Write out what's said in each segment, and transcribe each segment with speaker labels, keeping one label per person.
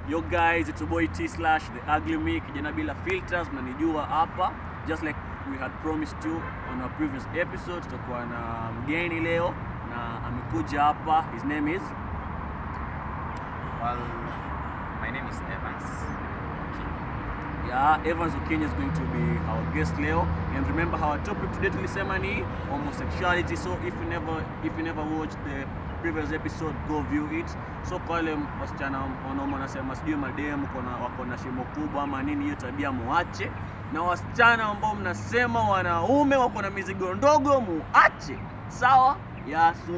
Speaker 1: Yo guys, it's your boy T/ the ugly me, kijana bila filters, mnanijua hapa. Just like we had promised you on our previous episode, tutakuwa na mgeni leo na amekuja hapa. His name is
Speaker 2: my name is Evans.
Speaker 1: Yeah, Evans Okinyi is going to be our guest leo. And remember our topic today tulisema ni homosexuality. So if you never watched the previous episode, go view it. So kwa wale wasichana wanaume wanasema sijui mademu wako na shimo kubwa ama nini, hiyo tabia muache. Na wasichana ambao mnasema wanaume wako na mizigo ndogo muache. Sawa? Yeah, so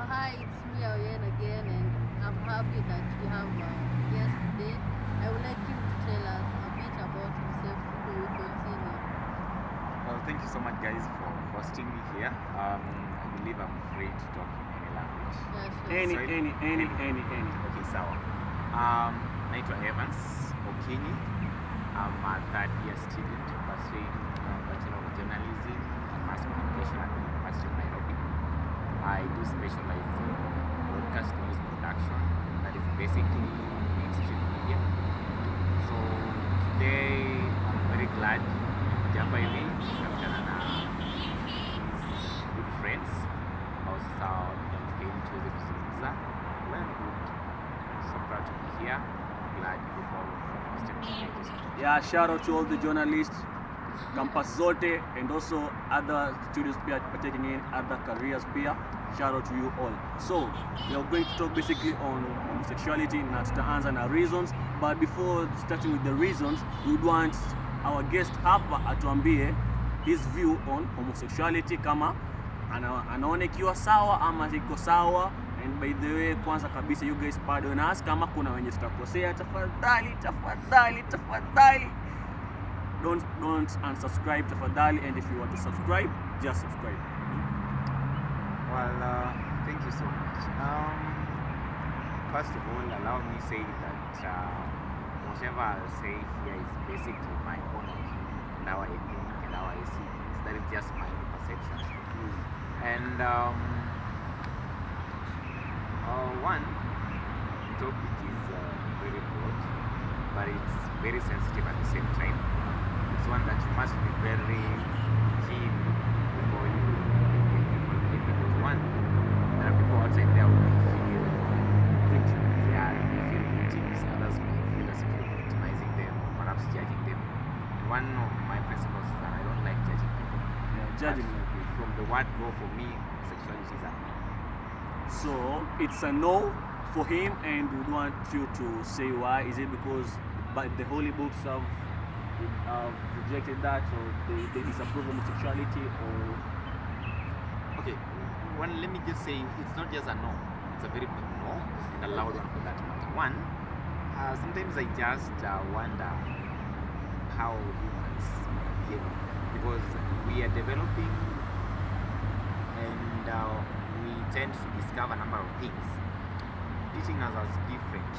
Speaker 3: hi, it's me Oyen again, and I'm happy that we have a guest today. I would like him to tell us a bit about himself before we continue.
Speaker 2: Well, thank you so much guys for hosting me here. I believe I'm free to talk in any language.
Speaker 3: Yeah, sure.
Speaker 1: Any.
Speaker 2: Okay, sawa. Naitwa Evans Okinyi. I'm a third year student pursuing Bachelor of Journalism and Mass Communication at the University of Nairobi. I do specialize in broadcast news production, that is basically mainstream media. So today I'm very glad Jamba hivi kukutana na good friends ambao sasa tunafikiri tuweze kuzungumza. Well, good. So proud to be here. Glad you all hosted.
Speaker 1: yeah, shout out to all the journalists, campus zote, and also other students partaking in other careers pia. Shout out to you all. So we are going to talk basically on homosexuality na tutaanza na reasons, but before starting with the reasons, we would want our guest hapa atuambie his view on homosexuality, kama anaona ikiwa sawa ama iko sawa. And by the way, kwanza kabisa, you guys pardon us kama kuna wenye tutakosea. Tafadhali don't unsubscribe tafadhali, and if you want to subscribe, just subscribe.
Speaker 2: Well, thank you so much. First of all, allow me say that whatever I'll say here is basically my own opinion and our opinion and our experience. That is just my own perception. And one, the topic is very broad, but it's very sensitive at the same time. It's one that you must be very keen before you engage people in, because one, there are people outside there who may feel victims. Yeah, they feel victims. Others may feel as if you're victimizing them, perhaps judging them. And one of my principles is that I don't like judging people.
Speaker 1: Yeah, judging
Speaker 2: from the word go, for me, sexuality is a no.
Speaker 1: So it's a no for him, and we want you to say why. Is it because the holy books have rejected that, or they disapprove homosexuality, or?
Speaker 2: Okay, let me just say, it's not just a no, it's a very big no, and a loud one for that matter. One, sometimes I just wonder how humans behave, because we are developing, and we tend to discover a number of things teaching us as different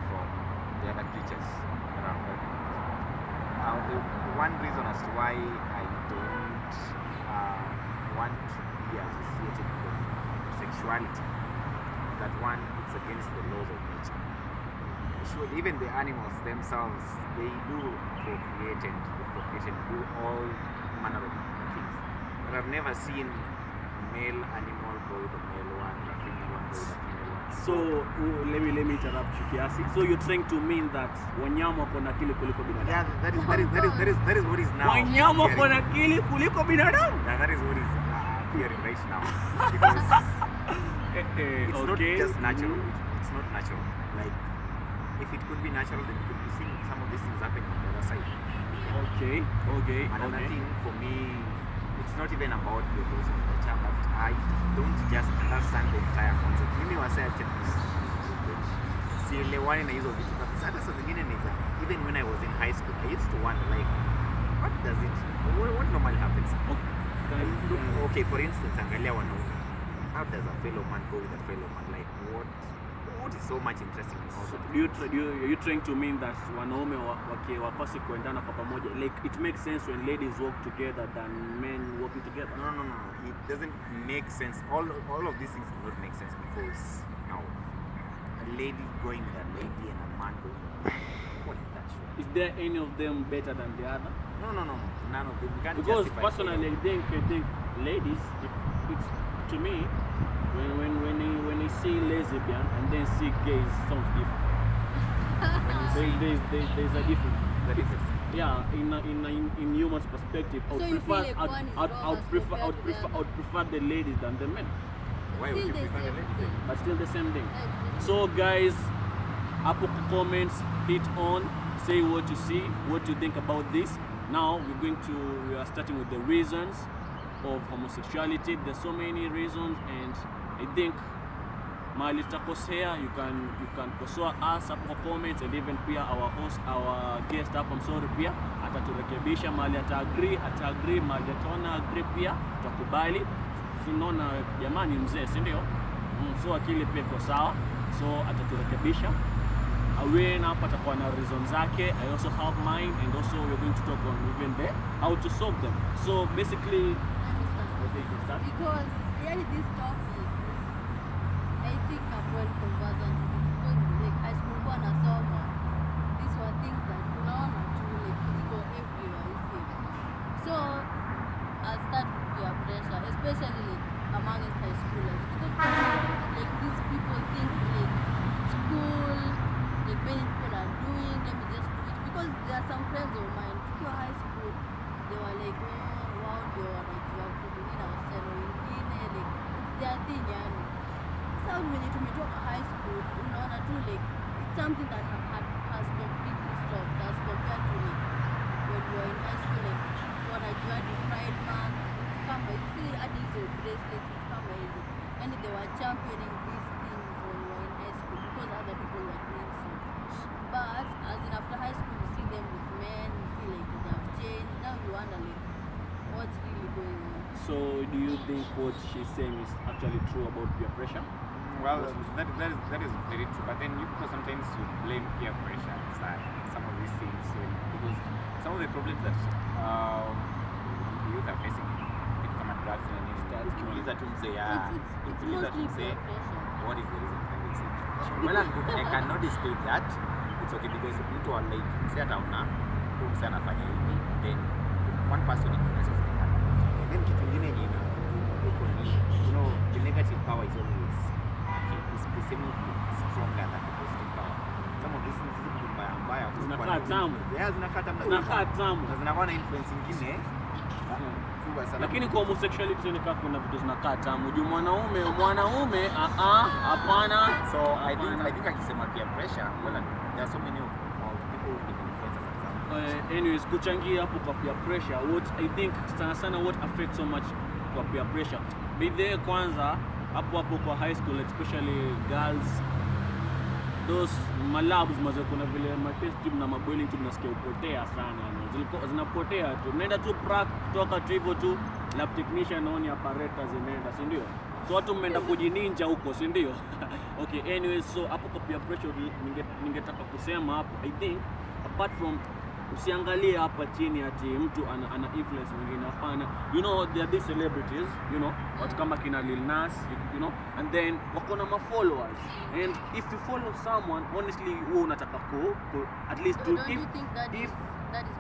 Speaker 2: from the other creatures around us. The one reason as to why I don't want to be associated with sexuality is that one, it's against the laws of nature. Sure, even the animals themselves, they do procreate and do all manner of things. But I've never seen male animal go with a male one, a female one go with a female one.
Speaker 1: So let me interrupt you kiasi. So you're trying to mean that wanyama wako na akili kuliko binadamu?
Speaker 2: Yeah, that is what is now.
Speaker 1: Wanyama wako na akili kuliko binadamu?
Speaker 2: Yeah, that is what is appearing right now. Because it's not just natural. It's not natural. Like, if it could be natural, then you could be seeing some of these things happening on the other side.
Speaker 1: Okay.
Speaker 2: Another thing for me, it's not even about the laws of nature, but I don't just understand the entire concept. Mimi waseache sielewani na hizo vitu kabisa. Hata saa zingine niza, even when I was in high school, I used to wonder, like, what normally happens? Okay, for instance, angalia wanaume. How does a fellow man go with a fellow man? Like, what is so much interesting in all
Speaker 1: So
Speaker 2: that?
Speaker 1: you trying to mean that wanaume wapasi kuendana kwa pamoja? Like, it makes sense when ladies work together than men working together?
Speaker 2: No. It doesn't make sense. All of these things do not make sense, because now lady going with a lady and a man going with a man. What is that show?
Speaker 1: Is there any of them better than the other?
Speaker 2: No. None of them. You can't
Speaker 1: Because
Speaker 2: justify
Speaker 1: personally, I think ladies, it's to me, when I see lesbian and then see gays, sounds different. There's a difference.
Speaker 2: the difference.
Speaker 1: Yeah, in human's perspective, I would
Speaker 3: So you
Speaker 1: prefer
Speaker 3: feel like one is
Speaker 1: I
Speaker 3: wrong
Speaker 1: would
Speaker 3: as
Speaker 1: prefer
Speaker 3: compared to the other?
Speaker 1: prefer the ladies than the men,
Speaker 2: Why would you
Speaker 3: Still the
Speaker 2: prefer the
Speaker 3: same
Speaker 2: ladies?
Speaker 3: thing.
Speaker 1: but still the same thing.
Speaker 3: Like,
Speaker 1: So guys, Apple comments, hit on, say what you see, what you think about this. Now we are starting with the reasons of homosexuality. There's so many reasons, and I think mahali tutakosea, you can kosoa us hapo kwa comments, and even pia our guest hapo, I'm sorry, pia ataturekebisha mahali ata-agree mahali ataona agree, pia tutakubali. Tunaona jamani mzee, si ndio? So akili pia iko sawa, so ataturekebisha. Awe na hapa atakuwa na reason zake. I also have mine, and also we're going to talk on even there how to solve them. So basically, I think we start.
Speaker 3: because this topic, I think I'm well conversant with it, because like high school kwa nasoma, these were things that unaona tu like ziko everywhere, you see. So I'll start with peer pressure, especially like amongst high schoolers, because like these people think like school, like many people are doing, let me just do it, because there are some friends of mine tukiwa high school, they were like, oh, wao ndio wanajua kuhudumia wasichana wengine, like it's their thing yani. Sasa when tumetoka high school, unaona tu like it's something that has completely stopped as compared to like when we were in high school, like wanajua the Pride Month, kama hizi hadi hizo bracelets kama hizo, and they were championing these things when we were in high school because other people were doing so. But as in after high school, you see them with men, you see like they have changed. Now you wonder like what's really going on.
Speaker 1: So do you think what she's saying is actually true about peer pressure?
Speaker 2: Well, that is very true. But then you people sometimes you blame peer pressure aside some of these things, because some of the problems that the youth are facing, it come at drugs and ukiuliza tu mzee
Speaker 3: It's mostly peer pressure.
Speaker 2: what is the reason for this? Well, I cannot dispute that. It's okay because mtu wa like say ataona huyu msee anafanya hivi, then one person influences the other. And then kitu kingine yenye huko ni the negative power is always perceived stronger than the positive power. Some of these things ni mbaya
Speaker 1: Zinakaa tamu. Zinakaa tamu.
Speaker 2: na zinakuwa na influence nyingine kubwa sana.
Speaker 1: Lakini kwa homosexuality ni kama kuna vitu zinakaa tamu. Juu mwanaume hapana.
Speaker 2: So I think akisema peer pressure, well, there are so many people who can influence us.
Speaker 1: Anyways, kuchangia hapo kwa peer pressure, what I think sana what affects so much kwa peer pressure. Bidhe kwanza hapo kwa high school, especially girls, those malabs mazo kuna vile ma test tube na maboiling tube nasikia upotea sana, zinapotea tu. Unaenda tu prac kutoka tu hivyo tu, lab technician on apparatus zinaenda, si ndio? So watu mmeenda kujininja huko, si ndio? Okay, anyways, so hapo kwa peer pressure ningetaka kusema hapo, I think apart from usiangalie hapa chini ati mtu ana influence mwingine, hapana. You know there are these celebrities, you know, watu kama kina Lil Nas, you know, and then wako na followers, and if you follow someone, honestly wewe unataka at least
Speaker 3: So
Speaker 1: to
Speaker 3: don't you think that is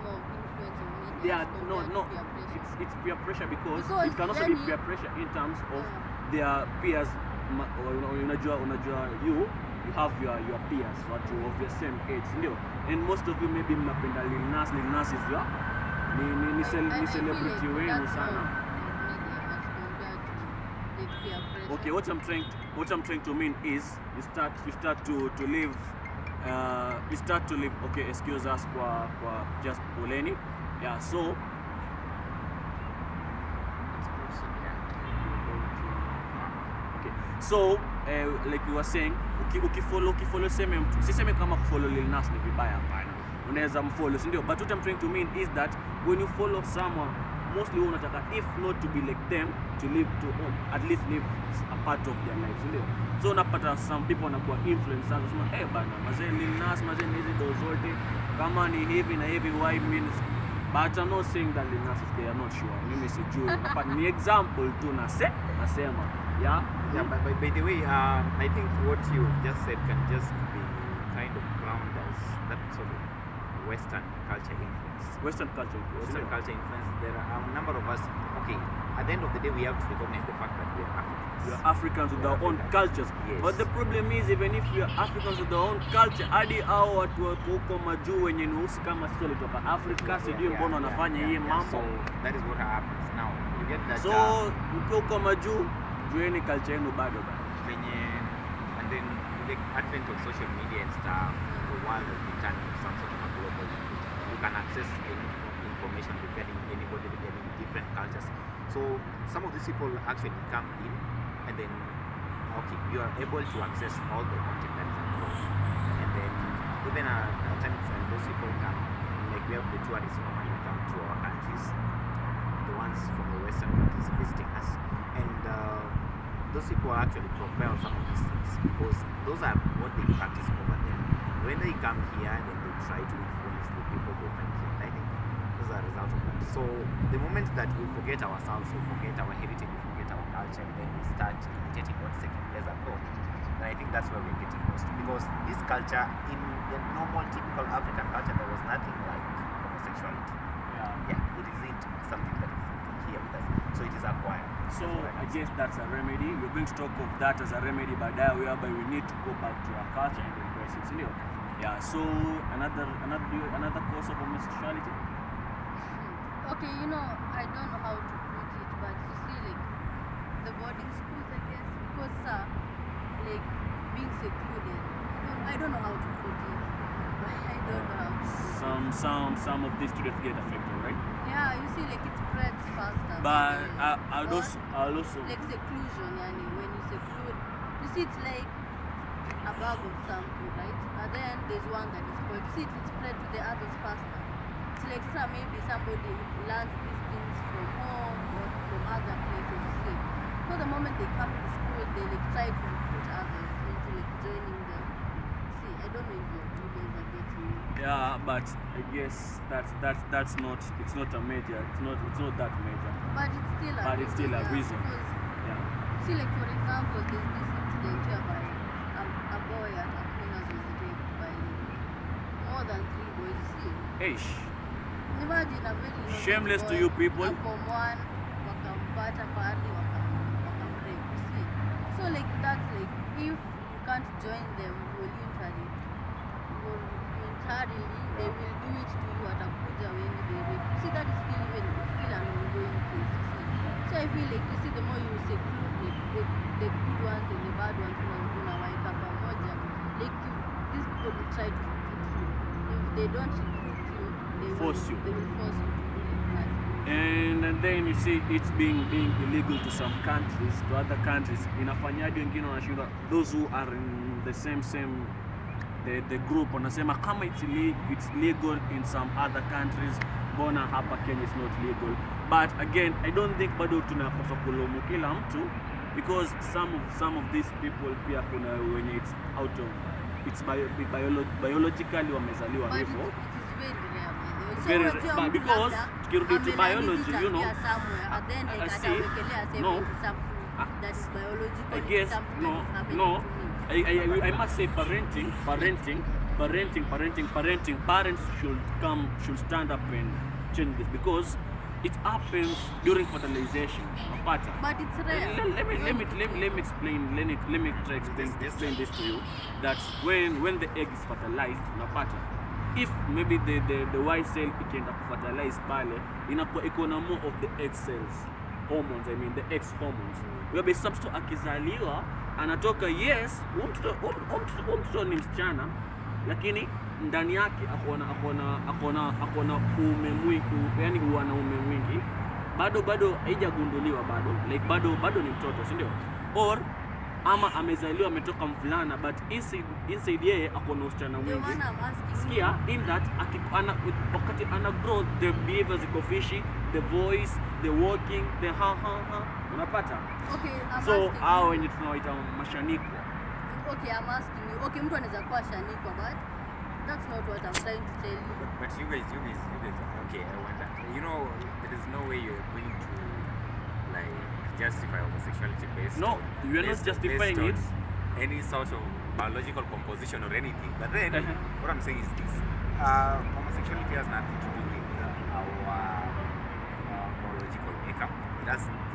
Speaker 3: more of influence on men?
Speaker 1: they are
Speaker 3: as compared to peer pressure?
Speaker 1: it's peer pressure because
Speaker 3: Because
Speaker 1: it can also be
Speaker 3: yani-
Speaker 1: peer pressure in terms of their peers. Unajua you have your peers, watu of your same age, ndio, and most of you maybe mnapenda Lil Nas is your ni celebrity wenu sana. Okay, what I'm trying to mean is you start to live okay, excuse us kwa just poleni. Yeah, so okay, so like we were saying, ukifollow seme mtu, siseme kama kufollow Lil Nas ni vibaya, hapana, unaweza mfollow, si ndio? But what I'm trying to mean is that when you follow someone, mostly unataka if not to be like them, to at least live a part of their lives, ndio? So unapata some people wanakuwa influencers, wanasema bana mazee Lil Nas mazee hizi ndo zote kama ni hivi na hivi, why means, but I'm not saying that Lil Nas is there, I'm not sure, mimi sijui, but ni example tu nasema Yeah.
Speaker 2: Yeah, but by the way, I think what you just said can just be kind of ground as that sort of Western culture influence.
Speaker 1: Western culture.
Speaker 2: Western culture influence. There are a number of us. Okay, at the end of the day, we have to recognize the fact that we are Africans.
Speaker 1: We are Africans with our own cultures.
Speaker 2: Yes.
Speaker 1: But the problem is even if we are Africans with our own culture, hadi hao watu huko majuu wenye ni usi kama sisi walitoka Afrika, sijui mbona wanafanya hii mambo.
Speaker 2: So that is what happens now. You get that.
Speaker 1: So mkiwa huko majuu, jueni culture yenu bado.
Speaker 2: And then with the advent of social media and stuff, the world has become some sort of a global language. You can access any information regarding anybody, regarding different cultures. So some of these people actually come in, and then okay, you are able to access all the content that is abroad. And then even at times when those people come, like we have the tourists normally come to our countries, the ones from the Western countries visiting us, and those people actually propel some of these things because those are what they practice over there. When they come here, then they try to influence the people they find here. And I think this is a result of that. So the moment that we forget ourselves, we forget our heritage, we forget our culture, and then we start imitating what's taking place abroad, then I think that's where we're getting lost. Because this culture, in the normal, typical African culture, there was nothing like homosexuality. Yeah, it isn't something that is here with us. So it is acquired.
Speaker 1: So I guess that's a remedy. We're going to talk of that as a remedy, but whereby we need to go back to our culture and embrace it. You know? Yeah. So another cause of homosexuality.
Speaker 3: Okay, you know, I don't know how to put it, but you see, like the boarding schools, I guess, because like being secluded. I don't know how to put it. I don't know how to put it.
Speaker 1: Some of these students get affected, right?
Speaker 3: Yeah, you see, like it spreads faster.
Speaker 1: But I'll also
Speaker 3: like seclusion, yani when you seclude, you see it's like a bag of something, right? And then there's one that is spoiled. You see it will spread to the others faster. It's like maybe somebody learns these things from home or from other places. You see, so the moment they come to school, they like try to recruit others into like joining them. See, I don't know if you guys are getting me.
Speaker 1: yeah, but I guess that's not a major. It's not that major.
Speaker 3: But it's still a reason. Because,
Speaker 1: Yeah.
Speaker 3: see, like for example, there's this incident whereby a boy at Aquinas was raped by more than 3 boys. See,
Speaker 1: Eish.
Speaker 3: imagine a very innocent
Speaker 1: Shameless to
Speaker 3: boy,
Speaker 1: you people.
Speaker 3: a form 1 wakampata pahali wakamrape. See, so like that's like if you can't join them voluntarily, they will do it to you at Abuja when they rape. See, that is still an ongoing case. So I feel like you see, the more you seclude like the good ones and the bad ones, unawaeka pamoja, like these people will try to recruit you. If they don't recruit you, they will force you to do that.
Speaker 1: And then you see it's being illegal to some countries, to other countries. Inafanyaje wengine wanashindwa, those who are in the same the group wanasema kama it's legal in some other countries, mbona hapa Kenya is not legal. But again, I don't think bado tunapaswa kulaumu kila mtu, because some of these people pia kuna wenye it's out of biologically wamezaliwa hivyo.
Speaker 3: It's very rare,
Speaker 1: very rare, because tukirudi to biology, you know,
Speaker 3: I see.
Speaker 1: No,
Speaker 3: that is biological.
Speaker 1: I guess no. I must say parenting. Parents should stand up and change this, because it happens during fertilization.
Speaker 3: But it's rare.
Speaker 1: Let me explain. Let me try explain this to you. That when the egg is fertilized, napata, if maybe the Y cell ikienda kufertilize pale, inakuwa iko na more of the egg cells, hormones. I mean the X hormones. Whereby substo akizaliwa anatoka, yes, mtoto ni msichana, lakini ndani yake akona uume mwingi, yani wanaume mwingi, bado haijagunduliwa bado, like bado ni mtoto, si ndio? Or ama amezaliwa ametoka mvulana, but inside yeye akona usichana mwingi. Sikia, in that wakati ana grow, the behaviors iko fishy, the voice, the walking, the unapata.
Speaker 3: Okay,
Speaker 1: so hao wenye tunawaita mashaniko.
Speaker 3: Okay, I'm asking you. Okay, mtu anaweza kuwa shaniko, but that's not what I'm trying to tell you.
Speaker 2: But you guys, okay, I wonder. You know, there is no way you're going to like justify homosexuality based
Speaker 1: No,
Speaker 2: on,
Speaker 1: we are not justifying
Speaker 2: based on
Speaker 1: it.
Speaker 2: any sort of biological composition or anything. But then, what I'm saying is this: homosexuality has nothing to do with our biological makeup.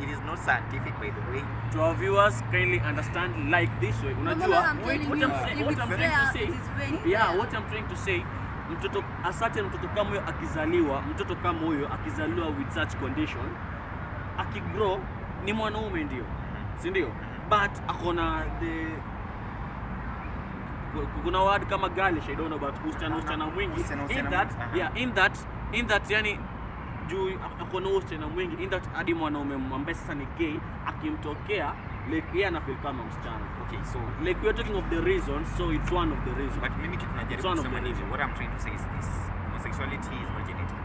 Speaker 2: It is not scientific, by the way.
Speaker 1: To our viewers, kindly understand like this way.
Speaker 3: No,
Speaker 1: Unajua,
Speaker 3: I'm telling
Speaker 1: what
Speaker 3: you,
Speaker 1: I'm saying,
Speaker 3: if
Speaker 1: what
Speaker 3: it's
Speaker 1: I'm
Speaker 3: fair,
Speaker 1: trying to say,
Speaker 3: it is very
Speaker 1: yeah,
Speaker 3: fair.
Speaker 1: what I'm trying to say, mtoto asante, mtoto kama huyo akizaliwa, mtoto kama huyo akizaliwa with such condition, akigrow ni mwanaume ndio, si ndio? But akona kuna word kama girlish, I don't know, but usichana mwingi. In that yani juu akona usichana mwingi, in that hadi mwanaume ambaye sasa ni gay akimtokea like yeye anafeel kama msichana.
Speaker 2: Okay, so
Speaker 1: like we are talking of the reasons, so it's one of the reasons.
Speaker 2: But mimi kitu najaribu kusema ni what I'm trying to say is this: homosexuality is not genetic,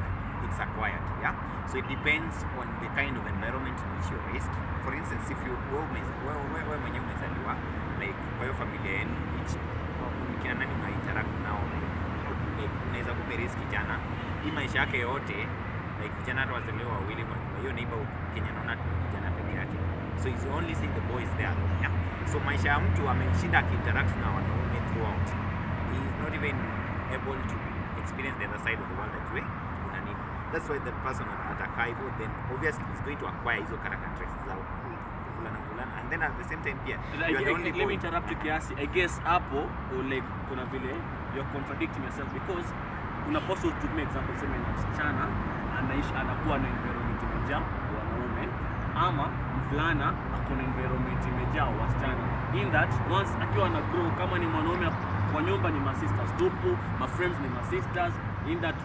Speaker 2: it's acquired. Yeah, so it depends on the kind of environment in which you're raised. For instance, if you wewe mwenyewe umezaliwa like kwa hiyo familia yenu, which kina nani una interact nao, like unaweza kumeraise kijana hii maisha yake yote, like kijana hata wazaliwa wawili kwa hiyo neighbor Kenya naona kijana peke yake, so he's only seeing the boys there. Yeah, so maisha ya mtu ameshinda akiinteract na wanaume throughout, he is not even able to experience the other side of the world that way. That's why the person atakaa hivyo, then obviously he's going to acquire hizo character traits zao fulana, and then at the same time pia
Speaker 1: let me interrupt you kiasi. I guess hapo like kuna vile you're contradicting yourself, because unapaswa to make example, sema ni msichana anaishi anakuwa na environment imejaa wanaume, ama mvulana akona environment imejaa wasichana, in that once akiwa na grow kama ni mwanaume kwa nyumba ni sisters tupu, my friends ni sisters, in that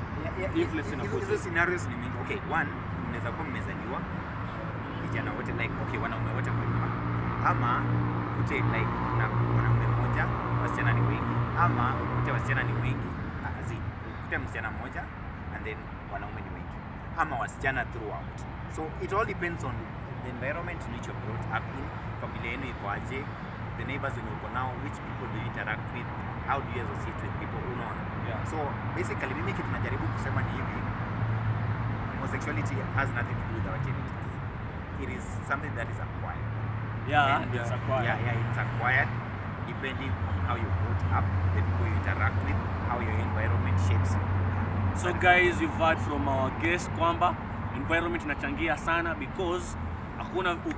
Speaker 1: influence na
Speaker 2: hizo scenarios ni mingi. Okay, one, mnaweza kuwa mmezaliwa vijana wote like wanaume wote kwa nyumba, ama kute like na mwanaume mmoja wasichana ni wengi, ama kute wasichana ni wengi kute msichana mmoja and then wanaume ni wengi, ama wasichana throughout. So it all depends on the environment in which you're brought up in, familia yenu iko aje, the neighbors wenye uko nao, which people do you interact with, how do you associate with people, unaona?
Speaker 1: Yeah.
Speaker 2: So basically mimi kitu najaribu kusema ni hivi: homosexuality has nothing to do with our genetics. It is something that is acquired.
Speaker 1: It's acquired.
Speaker 2: It's acquired depending on how you brought up, the people you interact with, how your environment shapes you.
Speaker 1: So guys, you've heard from our guest kwamba environment inachangia sana, because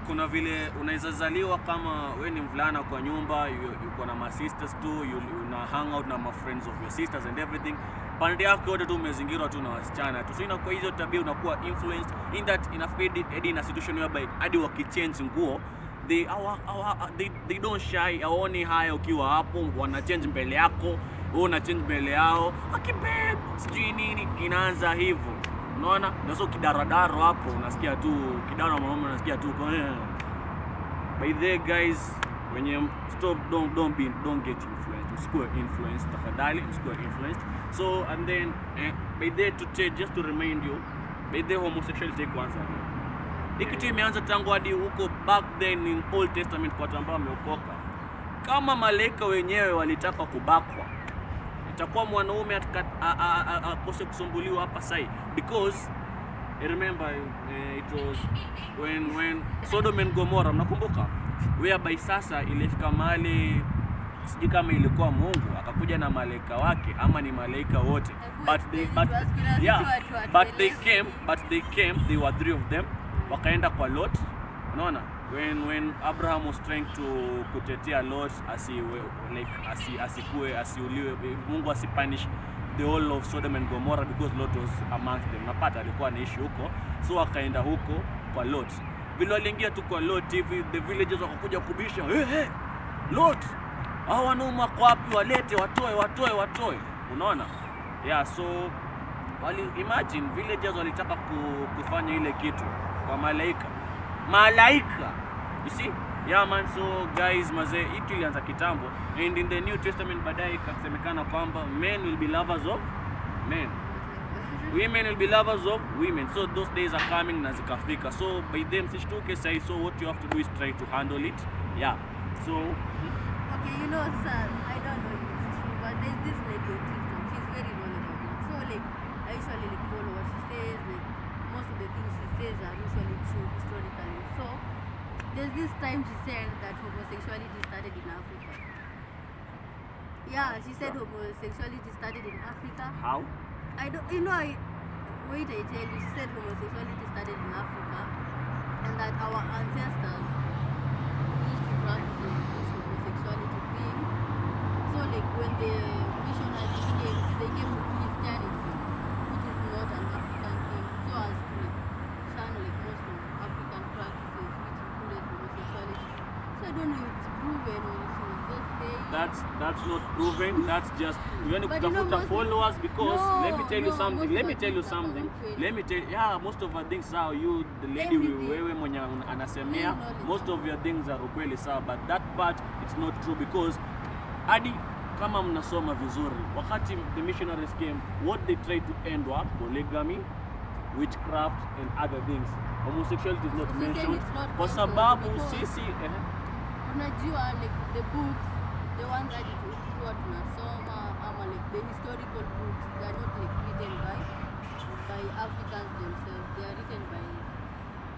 Speaker 1: kuna vile unaweza zaliwa kama we ni mvulana kwa nyumba, uko na sisters tu, una hang out na my friends of your sisters and everything, pande yako yote tu umezingirwa tu na wasichana tu, so inakuwa hizo tabia unakuwa influenced in that inafedi in a situation whereby hadi wakichange nguo they don't shy, hawaoni haya ukiwa hapo, wana change mbele yako, wewe una change mbele yao, akibeb sijui nini, inaanza hivyo. Unaona? Na so kidaradaro hapo unasikia tu kidaro mwanaume unasikia tu by the guys, when you stop, don't get influenced. Msikuwe influenced tafadhali, msikuwe influenced. So and then by the just to remind you, by the homosexuality kwanza ikitu imeanza tangu hadi huko back then in Old Testament kwa watu ambao wameokoka. Kama malaika wenyewe walitaka kubakwa, itakuwa mwanaume akose kusumbuliwa hapa sai, because I remember it was when Sodom and Gomorrah, mnakumbuka, whereby sasa ilifika mahali sijui kama ilikuwa Mungu akakuja na malaika wake ama ni malaika wote, but they came, they were 3 of them, wakaenda kwa Lot. Unaona, when Abraham was trying to kutetea Lot asiuliwe, Mungu asipunish the whole of Sodom and Gomorrah because Lot was amongst them. Napata alikuwa anaishi huko, so akaenda huko kwa Lot. Vile waliingia tu kwa Lot hivi, the villagers wakakuja kubisha, hey Lot, hao wanaume wako wapi? Walete, watoe. Unaona? Yeah, so imagine villagers walitaka kufanya ile kitu kwa malaika. You see? Yeah man, so guys, mazee, hii ilianza kitambo, and in the New Testament baadaye ikasemekana kwamba men will be lovers of men, women will be lovers of women. So those days are coming na zikafika. So by them sishtuke sai, so what you have to do is try to handle it. Yeah. So
Speaker 3: okay, you know sir, I don't know if it's true, but there's this lady on TikTok, she's very knowledgeable. So like I usually follow what she says, like most of the things she says are usually true historically. So this time she said that homosexuality started in Africa. Yeah, she said homosexuality started in Africa.
Speaker 1: How?
Speaker 3: I don't, wait, I tell you, she said homosexuality started in Africa and that our ancestors used to practice this homosexuality thing. So like when the missionaries came, they came with Christianity, which is not an African thing, so as to like shun like most of African practices which included homosexuality. So I don't know if it's proven or if she was just saying.
Speaker 1: That's not proven. That's just you want to
Speaker 3: But you know,
Speaker 1: kutafuta
Speaker 3: most-
Speaker 1: followers because let me tell you
Speaker 3: no,
Speaker 1: something.
Speaker 3: most
Speaker 1: Let
Speaker 3: of
Speaker 1: me
Speaker 3: the
Speaker 1: tell you
Speaker 3: things are
Speaker 1: something.
Speaker 3: not
Speaker 1: Let me tell yeah, most of our things are you the lady
Speaker 3: Everything.
Speaker 1: wewe mwenye anasemea.
Speaker 3: knowledge.
Speaker 1: Most of your things are ukweli sawa, but that part it's not true because hadi kama mnasoma vizuri wakati the missionaries came, what they tried to end were polygamy, witchcraft and other things. Homosexuality is not
Speaker 3: So you say
Speaker 1: mentioned
Speaker 3: it's not
Speaker 1: kwa
Speaker 3: mentioned
Speaker 1: sababu
Speaker 3: because-
Speaker 1: sisi
Speaker 3: Unajua like the books, the ones that tulikuwa tunasoma ama like the historical books, they are not like written by Africans themselves. They are written by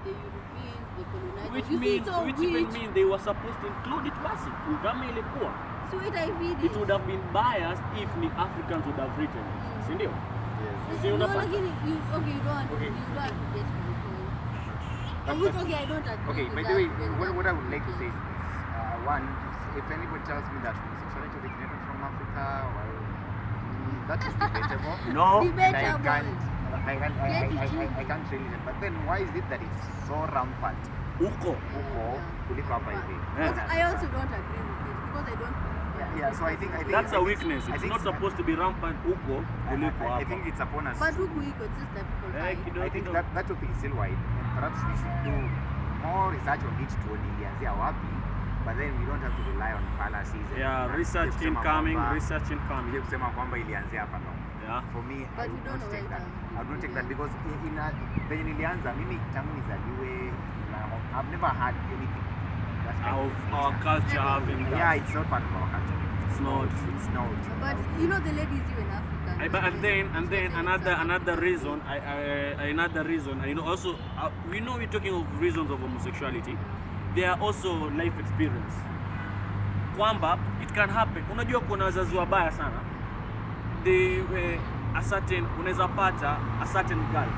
Speaker 3: the Europeans, the colonizers.
Speaker 1: which
Speaker 3: You see,
Speaker 1: means
Speaker 3: so
Speaker 1: which even mean they were supposed to include it basi kama ilikuwa
Speaker 3: so it I read
Speaker 1: it would have been biased if the Africans would have written it, si ndio?
Speaker 2: Yes.
Speaker 1: Si
Speaker 3: No,
Speaker 1: unapata?
Speaker 3: lakini you okay, you don't
Speaker 2: Okay.
Speaker 3: you don't have to get me because
Speaker 2: But-
Speaker 3: which okay, I don't agree.
Speaker 2: Okay,
Speaker 3: with
Speaker 2: by
Speaker 3: that,
Speaker 2: the way,
Speaker 3: because
Speaker 2: what I would like to say is this. One, if anybody tells me that homosexuality originated from Africa, well, that is debatable.
Speaker 1: No.
Speaker 2: And I
Speaker 3: Debatable.
Speaker 2: can't really tell. But then why is it that it's so rampant
Speaker 1: Huko.
Speaker 2: huko kuliko hapa hivi?
Speaker 3: Because I also don't agree with it because I don't
Speaker 2: Yeah, so I think
Speaker 1: That's a
Speaker 2: I think-
Speaker 1: weakness.
Speaker 2: I
Speaker 1: It's
Speaker 2: think
Speaker 1: not supposed to be rampant huko kuliko
Speaker 2: I
Speaker 1: hapa.
Speaker 2: think it's upon us.
Speaker 3: but huku iko just that people
Speaker 1: Eh,
Speaker 3: fight.
Speaker 1: kidogo
Speaker 2: I think
Speaker 1: kidogo.
Speaker 2: that topic is still wide, and perhaps we should do more research on it to ilianzia wapi, but then we don't have to rely on fallacies. and
Speaker 1: Yeah,
Speaker 2: na-
Speaker 1: research
Speaker 2: kusema
Speaker 1: incoming,
Speaker 2: kwamba-
Speaker 1: research incoming.
Speaker 2: Kuja kusema kwamba ilianzia hapa no.
Speaker 1: Yeah.
Speaker 2: For me,
Speaker 3: But
Speaker 2: I
Speaker 3: you
Speaker 2: would
Speaker 3: don't
Speaker 2: not
Speaker 3: know
Speaker 2: take
Speaker 3: where
Speaker 2: that.
Speaker 3: it
Speaker 2: I would not take that
Speaker 3: began.
Speaker 2: because venye nilianza mimi tangu nizaliwe I've never had anything that kind
Speaker 1: Of
Speaker 2: of
Speaker 1: our culture having that.
Speaker 2: Yeah, it's not part of our culture.
Speaker 1: It's not.
Speaker 2: It's not.
Speaker 3: But you know the lady is even African.
Speaker 1: And then another reason, another reason, and you know also we know we're talking of reasons of homosexuality. There are also life experience. Kwamba it can happen. Unajua kuna wazazi wabaya sana. They a certain unaweza pata a certain girl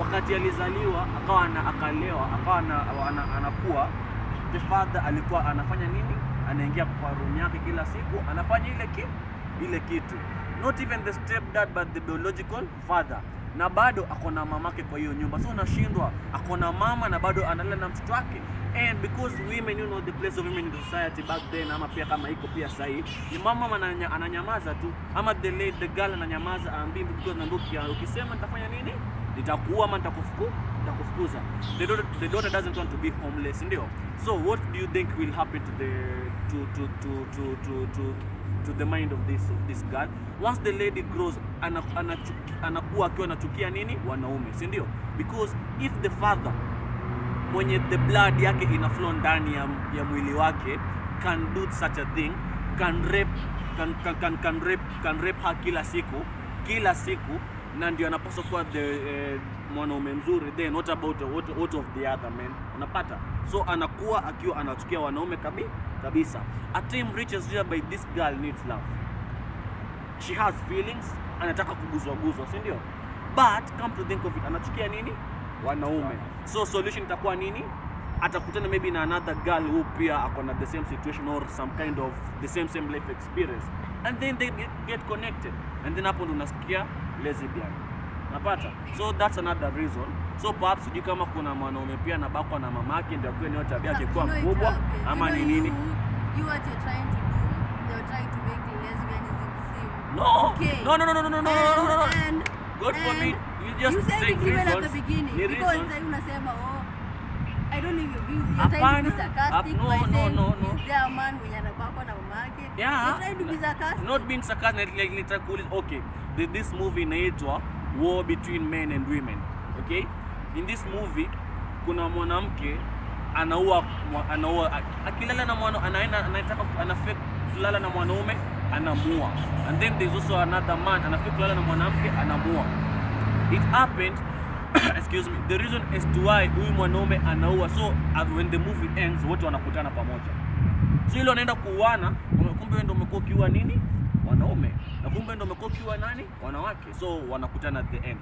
Speaker 1: wakati alizaliwa akawa akalewa akawa anakuwa the father alikuwa anafanya nini? Anaingia kwa room yake kila siku anafanya ile kitu, not even the stepdad but the biological father, na bado akona mamake kwa hiyo nyumba. So unashindwa akona mama na bado analala na mtoto wake. And because women, you know the place of women in the society back then, ama pia kama iko pia sahi, ni mama ananyamaza tu, ama the girl ananyamaza, aambii because nandukia ukisema nitafanya nini, nitakuua ama nitakufukuza. The daughter doesn't want to be homeless, ndio. So what do you think will happen to the mind of this girl once the lady grows? Anakuwa akiwa anachukia nini? Wanaume, si ndio? Because if the father mwenye the blood yake ina flow ndani ya mwili wake can do such a thing, can rape her kila siku, na ndio anapaswa kuwa the mwanaume mzuri, then what about what of the other men? Unapata? So anakuwa akiwa anachukia wanaume kabisa. A time reaches here by this girl needs love. She has feelings, anataka kuguzwa, si ndio? But come to think of it, anachukia nini? Wanaume. So solution itakuwa nini? Atakutana maybe na another girl who pia akona the same situation or some kind of the same life experience, and then they get connected, and then hapo ndo unasikia lesbian. Napata? So that's another reason. So perhaps sijui kama kuna mwanaume pia anabakwa na mamake ndio kwa ni tabia yake kuwa mkubwa ama ni nini?
Speaker 3: You what you're trying to do, you're trying to make the lesbianism seem
Speaker 1: No.
Speaker 3: okay.
Speaker 1: No.
Speaker 3: And
Speaker 1: God forbid. You just
Speaker 3: said
Speaker 1: say
Speaker 3: it even at the
Speaker 1: reasons.
Speaker 3: beginning
Speaker 1: Ni
Speaker 3: because
Speaker 1: reasons.
Speaker 3: then unasema I don't know if you're trying to be sarcastic by saying
Speaker 1: No.
Speaker 3: is there a man mwenye anabakwa na mamake?
Speaker 1: Yeah.
Speaker 3: You're trying to be sarcastic.
Speaker 1: Not being sarcastic, like nitakuuliza, okay, this movie inaitwa War Between Men and Women. Okay? In this movie kuna mwanamke anaua akilala na anafake kulala na mwanaume anamuua, and then there's also another man anafake kulala na mwanamke anamuua. It happened excuse me, the reason as to why huyu mwanaume anaua, so when the movie ends wote wanakutana pamoja. So ile wanaenda kuuana, kumbe wewe ndio umekuwa ukiua nini? Wanaume. Na kumbe ndio umekuwa ukiua nani? Wanawake. So wanakutana at the end.